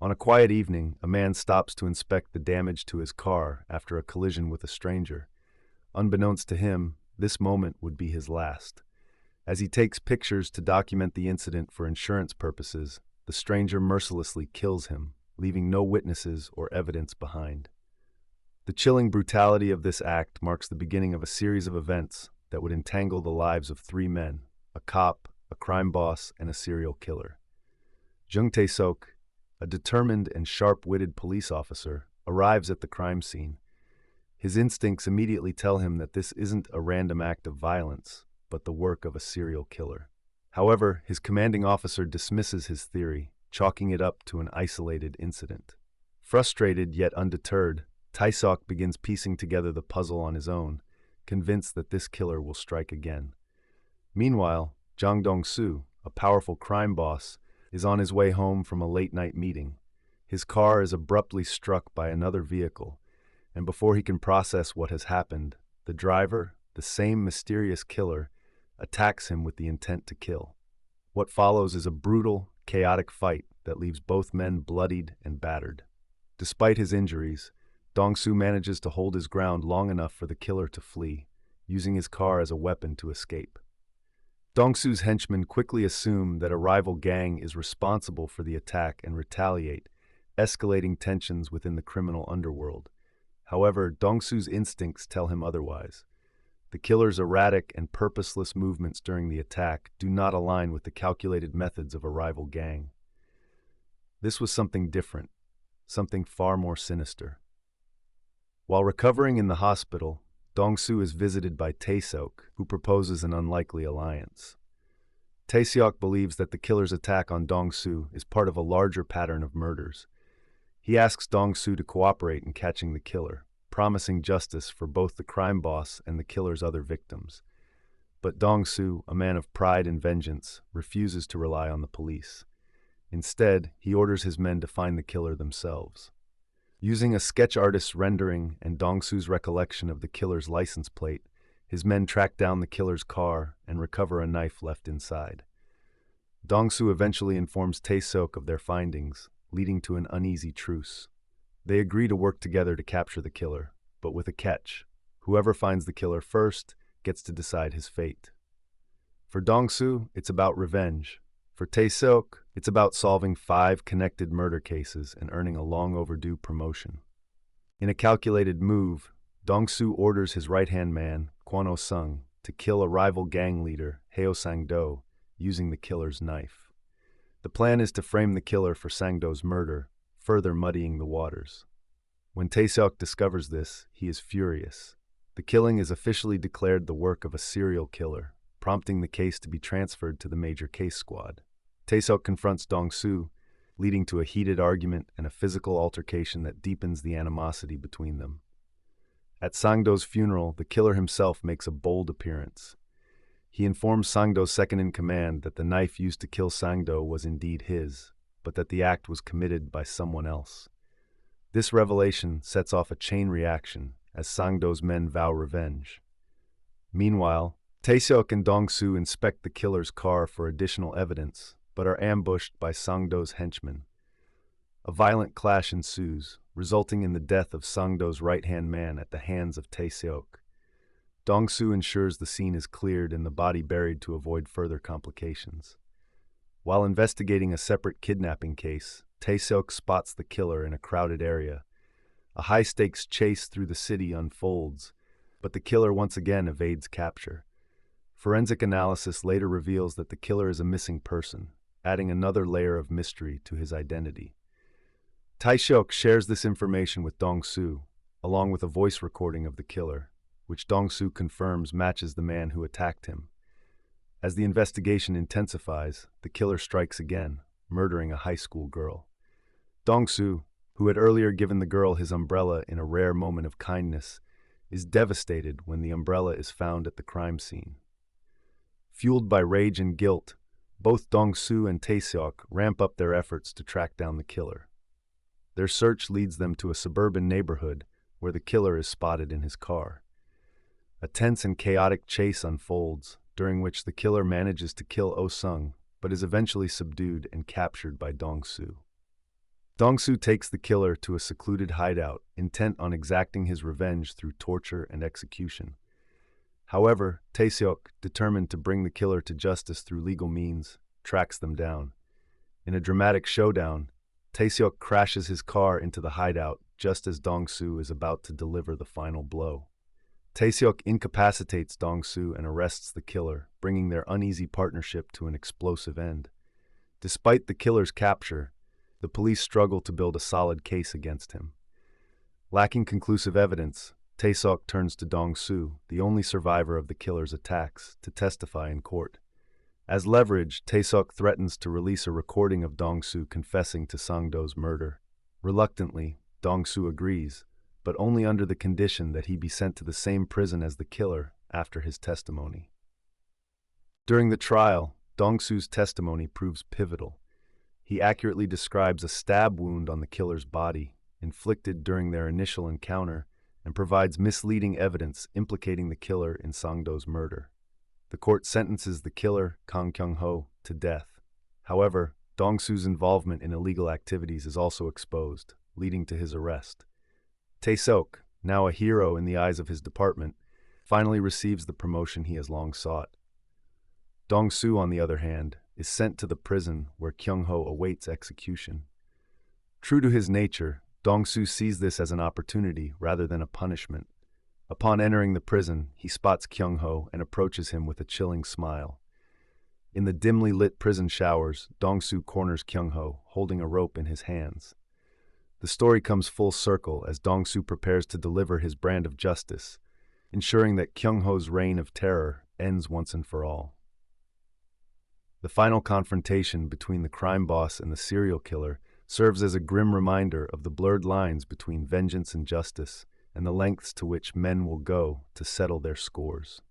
On a quiet evening, a man stops to inspect the damage to his car after a collision with a stranger. Unbeknownst to him, this moment would be his last. As he takes pictures to document the incident for insurance purposes, the stranger mercilessly kills him, leaving no witnesses or evidence behind. The chilling brutality of this act marks the beginning of a series of events that would entangle the lives of three men: a cop, a crime boss, and a serial killer. Jung Tae-sok, a determined and sharp-witted police officer, arrives at the crime scene. His instincts immediately tell him that this isn't a random act of violence, but the work of a serial killer. However, his commanding officer dismisses his theory, chalking it up to an isolated incident. Frustrated yet undeterred, Tae-sok begins piecing together the puzzle on his own, convinced that this killer will strike again. Meanwhile, Jang Dong-soo, a powerful crime boss, is on his way home from a late-night meeting. His car is abruptly struck by another vehicle, and before he can process what has happened, the driver, the same mysterious killer, attacks him with the intent to kill. What follows is a brutal, chaotic fight that leaves both men bloodied and battered. Despite his injuries, Dong-soo manages to hold his ground long enough for the killer to flee, using his car as a weapon to escape. Dong-soo's henchmen quickly assume that a rival gang is responsible for the attack and retaliate, escalating tensions within the criminal underworld. However, Dong-soo's instincts tell him otherwise. The killer's erratic and purposeless movements during the attack do not align with the calculated methods of a rival gang. This was something different, something far more sinister. While recovering in the hospital, Dong-soo is visited by Tae-sok, who proposes an unlikely alliance. Tae-seok believes that the killer's attack on Dong-soo is part of a larger pattern of murders. He asks Dong-soo to cooperate in catching the killer, promising justice for both the crime boss and the killer's other victims. But Dong-soo, a man of pride and vengeance, refuses to rely on the police. Instead, he orders his men to find the killer themselves. Using a sketch artist's rendering and Dong-soo's recollection of the killer's license plate, his men track down the killer's car and recover a knife left inside. Dong-soo eventually informs Tae-sok of their findings, leading to an uneasy truce. They agree to work together to capture the killer, but with a catch. Whoever finds the killer first gets to decide his fate. For Dong-soo, it's about revenge. For Tae-sok, it's about solving 5 connected murder cases and earning a long-overdue promotion. In a calculated move, Dong-soo orders his right-hand man, Kwon Oh-sung, to kill a rival gang leader, Heo Sang-do, using the killer's knife. The plan is to frame the killer for Sang-do's murder, further muddying the waters. When Tae-seok discovers this, he is furious. The killing is officially declared the work of a serial killer, prompting the case to be transferred to the major case squad. Tae-seok confronts Dong-soo, leading to a heated argument and a physical altercation that deepens the animosity between them. At Sang-do's funeral, the killer himself makes a bold appearance. He informs Sang-do's second-in-command that the knife used to kill Sang-do was indeed his, but that the act was committed by someone else. This revelation sets off a chain reaction as Sang-do's men vow revenge. Meanwhile, Tae-seok and Dong-soo inspect the killer's car for additional evidence, but are ambushed by Sang-do's henchmen. A violent clash ensues, resulting in the death of Sang-do's right-hand man at the hands of Tae-seok. Dong-soo ensures the scene is cleared and the body buried to avoid further complications. While investigating a separate kidnapping case, Tae-seok spots the killer in a crowded area. A high-stakes chase through the city unfolds, but the killer once again evades capture. Forensic analysis later reveals that the killer is a missing person, adding another layer of mystery to his identity. Tae-seok shares this information with Dong-soo, along with a voice recording of the killer, which Dong-soo confirms matches the man who attacked him. As the investigation intensifies, the killer strikes again, murdering a high school girl. Dong-soo, who had earlier given the girl his umbrella in a rare moment of kindness, is devastated when the umbrella is found at the crime scene. Fueled by rage and guilt, both Dong-soo and Tae-seok ramp up their efforts to track down the killer. Their search leads them to a suburban neighborhood where the killer is spotted in his car. A tense and chaotic chase unfolds, during which the killer manages to kill Oh-sung, but is eventually subdued and captured by Dong-soo. Dong-soo takes the killer to a secluded hideout, intent on exacting his revenge through torture and execution. However, Tae-seok, determined to bring the killer to justice through legal means, tracks them down. In a dramatic showdown, Tae-seok crashes his car into the hideout just as Dong-soo is about to deliver the final blow. Tae-seok incapacitates Dong-soo and arrests the killer, bringing their uneasy partnership to an explosive end. Despite the killer's capture, the police struggle to build a solid case against him. Lacking conclusive evidence, Tae-seok turns to Dong-soo, the only survivor of the killer's attacks, to testify in court. As leverage, Tae-seok threatens to release a recording of Dong-soo confessing to Sang-do's murder. Reluctantly, Dong-soo agrees, but only under the condition that he be sent to the same prison as the killer after his testimony. During the trial, Dong-soo's testimony proves pivotal. He accurately describes a stab wound on the killer's body, inflicted during their initial encounter, and provides misleading evidence implicating the killer in Sang-do's murder. The court sentences the killer, Kang Kyung-ho, to death. However, Dong-soo's involvement in illegal activities is also exposed, leading to his arrest. Tae-seok, now a hero in the eyes of his department, finally receives the promotion he has long sought. Dong-soo, on the other hand, is sent to the prison where Kyung-ho awaits execution. True to his nature, Dong-soo sees this as an opportunity rather than a punishment. Upon entering the prison, he spots Kyung-ho and approaches him with a chilling smile. In the dimly lit prison showers, Dong-soo corners Kyung-ho, holding a rope in his hands. The story comes full circle as Dong-soo prepares to deliver his brand of justice, ensuring that Kyung-ho's reign of terror ends once and for all. The final confrontation between the crime boss and the serial killer serves as a grim reminder of the blurred lines between vengeance and justice, and the lengths to which men will go to settle their scores.